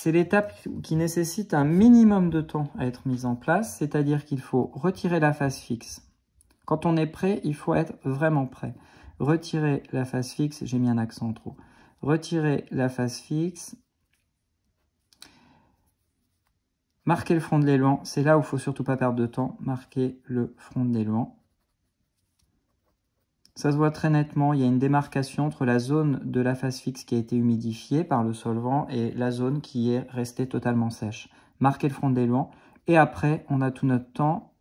C'est l'étape qui nécessite un minimum de temps à être mise en place, c'est-à-dire qu'il faut retirer la face fixe. Quand on est prêt, il faut être vraiment prêt. Retirer la face fixe, j'ai mis un accent en trop. Retirer la face fixe. Marquer le front de l'élan, c'est là où il ne faut surtout pas perdre de temps. Marquer le front de l'élan. Ça se voit très nettement, il y a une démarcation entre la zone de la face fixe qui a été humidifiée par le solvant et la zone qui est restée totalement sèche. Marquer le front de l'élan et après on a tout notre temps,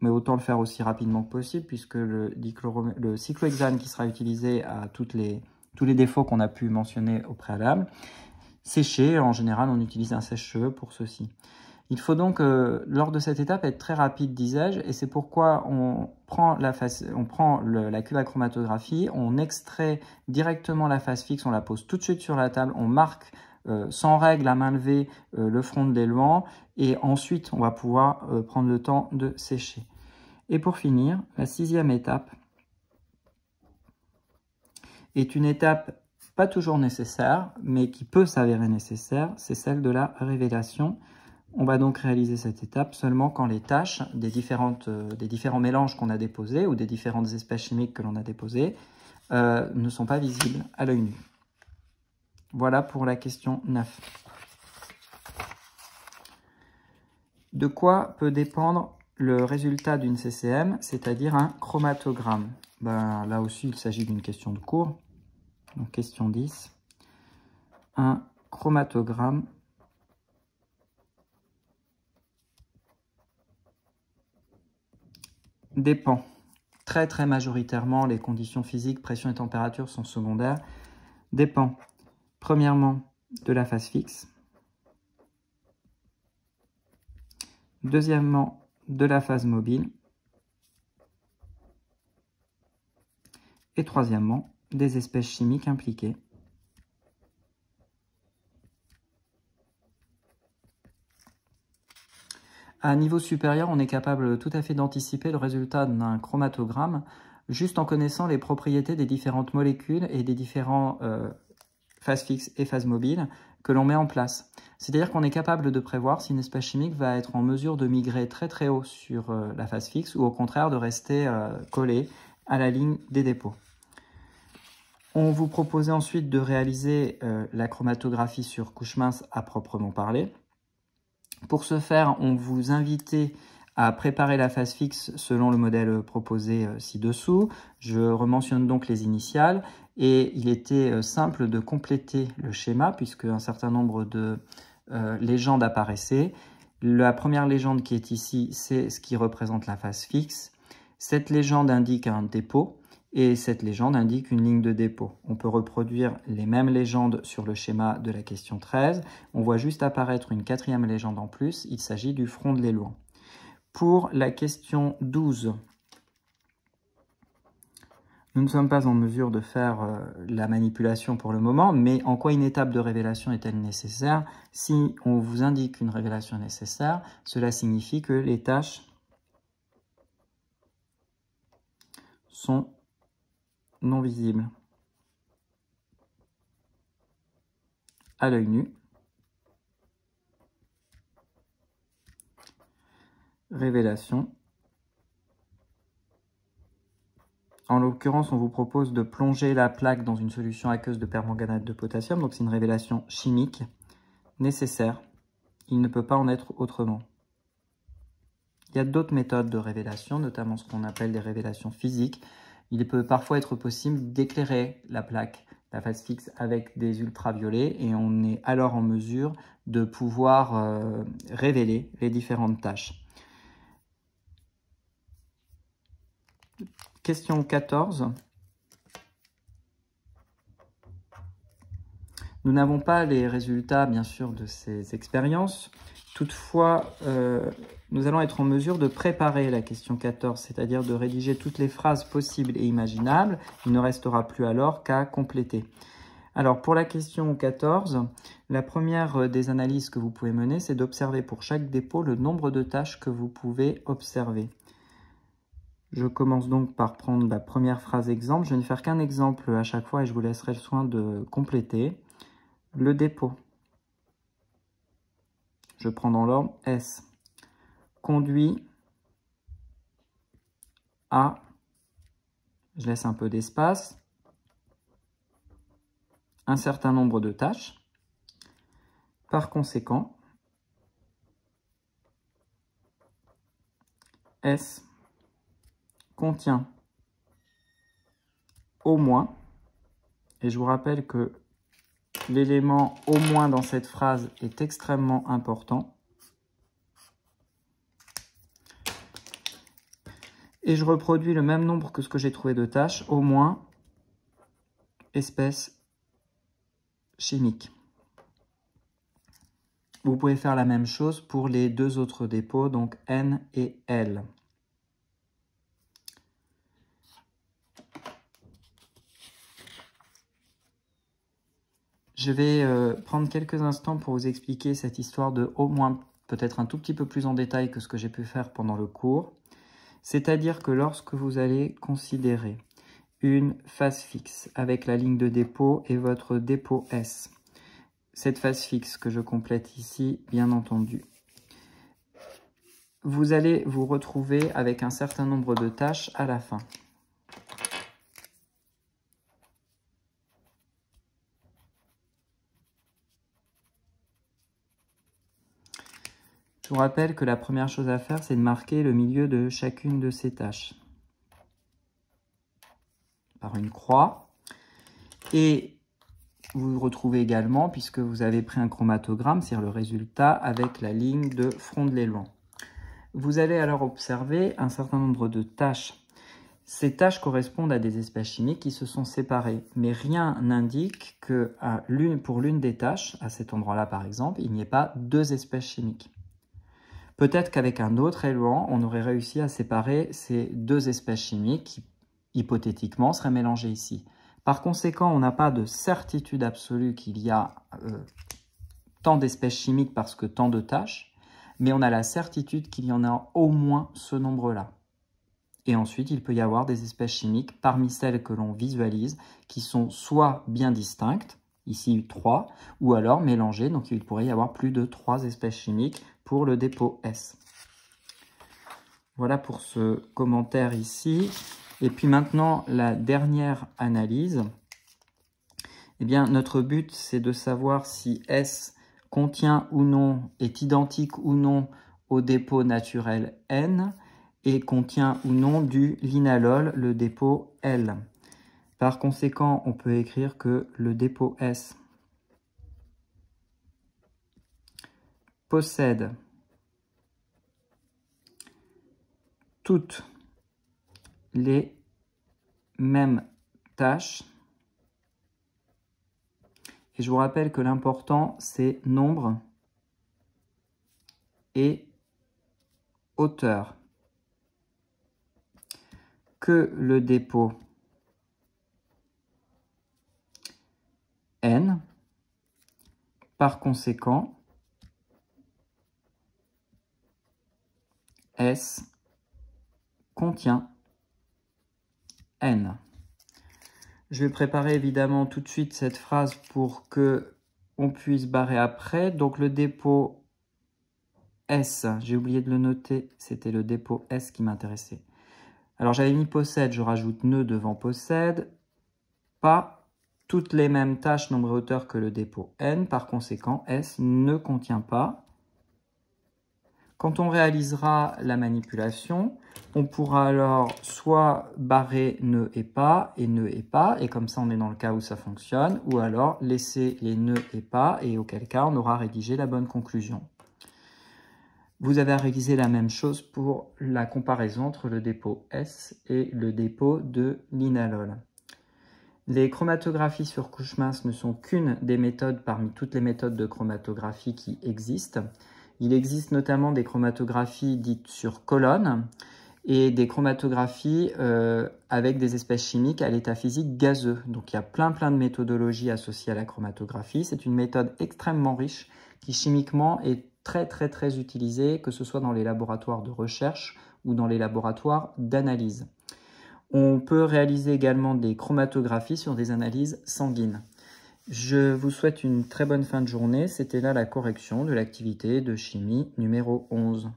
mais autant le faire aussi rapidement que possible puisque le cyclohexane qui sera utilisé a tous les défauts qu'on a pu mentionner au préalable. Sécher, en général on utilise un sèche-cheveux pour ceci. Il faut donc, lors de cette étape, être très rapide, disais-je, et c'est pourquoi on prend la cuve à chromatographie, on extrait directement la face fixe, on la pose tout de suite sur la table, on marque sans règle, à main levée, le front de l'élan, et ensuite on va pouvoir prendre le temps de sécher. Et pour finir, la 6e étape est une étape pas toujours nécessaire, mais qui peut s'avérer nécessaire, c'est celle de la révélation. On va donc réaliser cette étape seulement quand les taches des différents mélanges qu'on a déposés ou des différentes espèces chimiques que l'on a déposées ne sont pas visibles à l'œil nu. Voilà pour la question 9. De quoi peut dépendre le résultat d'une CCM, c'est-à-dire un chromatogramme? Là aussi, il s'agit d'une question de cours. Donc, question 10. Un chromatogramme dépend très majoritairement, les conditions physiques, pression et température sont secondaires, dépend premièrement de la face fixe, deuxièmement de la phase mobile et troisièmement des espèces chimiques impliquées. À un niveau supérieur, on est capable tout à fait d'anticiper le résultat d'un chromatogramme juste en connaissant les propriétés des différentes molécules et des différents phases fixes et phases mobiles que l'on met en place. C'est-à-dire qu'on est capable de prévoir si une espèce chimique va être en mesure de migrer très haut sur la phase fixe ou au contraire de rester collée à la ligne des dépôts. On vous propose ensuite de réaliser la chromatographie sur couche mince à proprement parler. Pour ce faire, on vous invite à préparer la phase fixe selon le modèle proposé ci-dessous. Je rementionne donc les initiales et il était simple de compléter le schéma puisque un certain nombre de légendes apparaissaient. La première légende qui est ici, c'est ce qui représente la phase fixe. Cette légende indique un dépôt et cette légende indique une ligne de dépôt. On peut reproduire les mêmes légendes sur le schéma de la question 13. On voit juste apparaître une 4e légende en plus, il s'agit du front de l'élan. Pour la question 12, nous ne sommes pas en mesure de faire la manipulation pour le moment, mais en quoi une étape de révélation est-elle nécessaire? Si on vous indique une révélation nécessaire, cela signifie que les tâches sont non visibles à l'œil nu. Révélation. En l'occurrence, on vous propose de plonger la plaque dans une solution aqueuse de permanganate de potassium. Donc, c'est une révélation chimique nécessaire. Il ne peut pas en être autrement. Il y a d'autres méthodes de révélation, notamment ce qu'on appelle des révélations physiques. Il peut parfois être possible d'éclairer la plaque, la phase fixe, avec des ultraviolets et on est alors en mesure de pouvoir révéler les différentes tâches. Question 14. Nous n'avons pas les résultats, bien sûr, de ces expériences. Toutefois, nous allons être en mesure de préparer la question 14, c'est-à-dire de rédiger toutes les phrases possibles et imaginables. Il ne restera plus alors qu'à compléter. Alors, pour la question 14, la première des analyses que vous pouvez mener, c'est d'observer pour chaque dépôt le nombre de tâches que vous pouvez observer. Je commence donc par prendre la première phrase exemple. Je vais ne faire qu'un exemple à chaque fois et je vous laisserai le soin de compléter. Le dépôt. je prends dans l'ordre, S conduit à, je laisse un peu d'espace, un certain nombre de tâches. Par conséquent, S contient au moins, et je vous rappelle que l'élément au moins dans cette phrase est extrêmement important, et je reproduis le même nombre que ce que j'ai trouvé de tâches, au moins espèces chimiques. Vous pouvez faire la même chose pour les deux autres dépôts, donc N et L. Je vais prendre quelques instants pour vous expliquer cette histoire de au moins, peut-être un tout petit peu plus en détail que ce que j'ai pu faire pendant le cours. C'est-à-dire que lorsque vous allez considérer une phase fixe avec la ligne de dépôt et votre dépôt S, cette phase fixe que je complète ici, bien entendu, vous allez vous retrouver avec un certain nombre de tâches à la fin. Je vous rappelle que la première chose à faire, c'est de marquer le milieu de chacune de ces tâches par une croix. Et vous vous retrouvez également, puisque vous avez pris un chromatogramme, c'est-à-dire le résultat avec la ligne de front de l'élan. Vous allez alors observer un certain nombre de tâches. Ces tâches correspondent à des espèces chimiques qui se sont séparées, mais rien n'indique que pour l'une des tâches, à cet endroit-là par exemple, il n'y ait pas deux espèces chimiques. Peut-être qu'avec un autre élément, on aurait réussi à séparer ces deux espèces chimiques qui, hypothétiquement, seraient mélangées ici. Par conséquent, on n'a pas de certitude absolue qu'il y a tant d'espèces chimiques parce que tant de tâches, mais on a la certitude qu'il y en a au moins ce nombre-là. Et ensuite, il peut y avoir des espèces chimiques parmi celles que l'on visualise qui sont soit bien distinctes, ici 3, ou alors mélangées, donc il pourrait y avoir plus de 3 espèces chimiques pour le dépôt S. Voilà pour ce commentaire ici. Et puis maintenant, la dernière analyse. Eh bien, notre but, c'est de savoir si S contient ou non, est identique ou non au dépôt naturel N et contient ou non du linalol, le dépôt L. Par conséquent, on peut écrire que le dépôt S possède toutes les mêmes tâches. Et je vous rappelle que l'important, c'est nombre et hauteur. Que le dépôt N, par conséquent, S contient N. Je vais préparer évidemment tout de suite cette phrase pour que on puisse barrer après. Donc le dépôt S, j'ai oublié de le noter, c'était le dépôt S qui m'intéressait. Alors j'avais mis possède, je rajoute ne devant possède. Pas toutes les mêmes tâches nombre et hauteur que le dépôt N, par conséquent S ne contient pas. Quand on réalisera la manipulation, on pourra alors soit barrer ne et pas, et comme ça on est dans le cas où ça fonctionne, ou alors laisser les ne et pas, et auquel cas on aura rédigé la bonne conclusion. Vous avez réalisé la même chose pour la comparaison entre le dépôt S et le dépôt de linalol. Les chromatographies sur couche mince ne sont qu'une des méthodes parmi toutes les méthodes de chromatographie qui existent. Il existe notamment des chromatographies dites sur colonne et des chromatographies avec des espèces chimiques à l'état physique gazeux. Donc il y a plein de méthodologies associées à la chromatographie. C'est une méthode extrêmement riche qui chimiquement est très utilisée, que ce soit dans les laboratoires de recherche ou dans les laboratoires d'analyse. On peut réaliser également des chromatographies sur des analyses sanguines. Je vous souhaite une très bonne fin de journée. C'était là la correction de l'activité de chimie numéro 11.